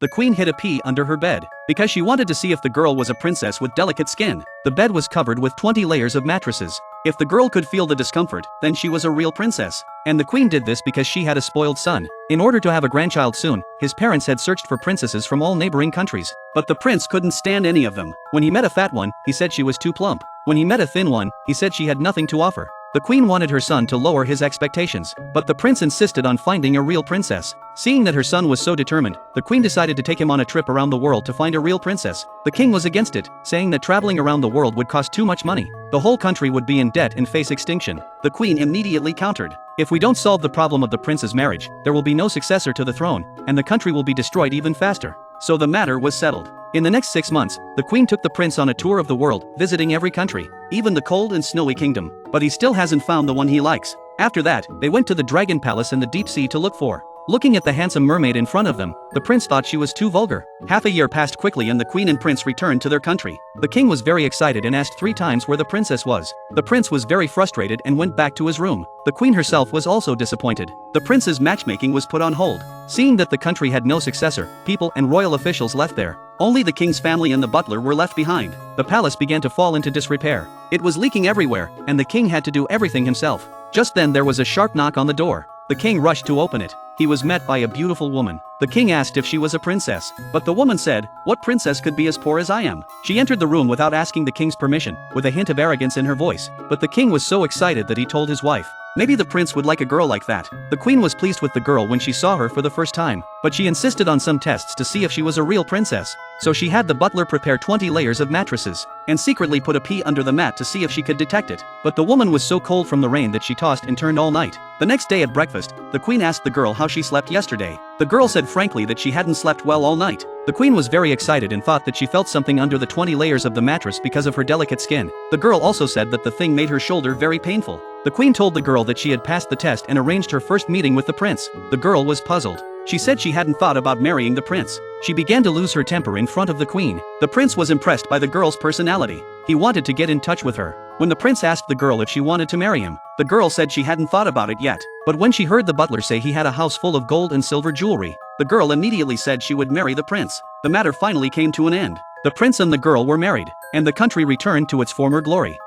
The queen hid a pea under her bed, because she wanted to see if the girl was a princess with delicate skin. The bed was covered with 20 layers of mattresses. If the girl could feel the discomfort, then she was a real princess. And the queen did this because she had a spoiled son. In order to have a grandchild soon, his parents had searched for princesses from all neighboring countries. But the prince couldn't stand any of them. When he met a fat one, he said she was too plump. When he met a thin one, he said she had nothing to offer. The queen wanted her son to lower his expectations, but the prince insisted on finding a real princess. Seeing that her son was so determined, the queen decided to take him on a trip around the world to find a real princess. The king was against it, saying that traveling around the world would cost too much money. The whole country would be in debt and face extinction. The queen immediately countered, "If we don't solve the problem of the prince's marriage, there will be no successor to the throne, and the country will be destroyed even faster." So the matter was settled. In the next 6 months, the queen took the prince on a tour of the world, visiting every country, even the cold and snowy kingdom. But he still hasn't found the one he likes. After that, they went to the dragon palace in the deep sea to look for. Looking at the handsome mermaid in front of them, the prince thought she was too vulgar. Half a year passed quickly and the queen and prince returned to their country. The king was very excited and asked 3 times where the princess was. The prince was very frustrated and went back to his room. The queen herself was also disappointed. The prince's matchmaking was put on hold. Seeing that the country had no successor, people and royal officials left there. Only the king's family and the butler were left behind. The palace began to fall into disrepair. It was leaking everywhere, and the king had to do everything himself. Just then there was a sharp knock on the door. The king rushed to open it. He was met by a beautiful woman. The king asked if she was a princess, but the woman said, "What princess could be as poor as I am?" She entered the room without asking the king's permission, with a hint of arrogance in her voice. But the king was so excited that he told his wife, "Maybe the prince would like a girl like that." The queen was pleased with the girl when she saw her for the first time, but she insisted on some tests to see if she was a real princess. So she had the butler prepare 20 layers of mattresses, and secretly put a pea under the mat to see if she could detect it. But the woman was so cold from the rain that she tossed and turned all night. The next day at breakfast, the queen asked the girl how she slept yesterday. The girl said frankly that she hadn't slept well all night. The queen was very excited and thought that she felt something under the 20 layers of the mattress because of her delicate skin. The girl also said that the thing made her shoulder very painful. The queen told the girl that she had passed the test and arranged her first meeting with the prince. The girl was puzzled. She said she hadn't thought about marrying the prince. She began to lose her temper in front of the queen. The prince was impressed by the girl's personality. He wanted to get in touch with her. When the prince asked the girl if she wanted to marry him, the girl said she hadn't thought about it yet. But when she heard the butler say he had a house full of gold and silver jewelry, the girl immediately said she would marry the prince. The matter finally came to an end. The prince and the girl were married, and the country returned to its former glory.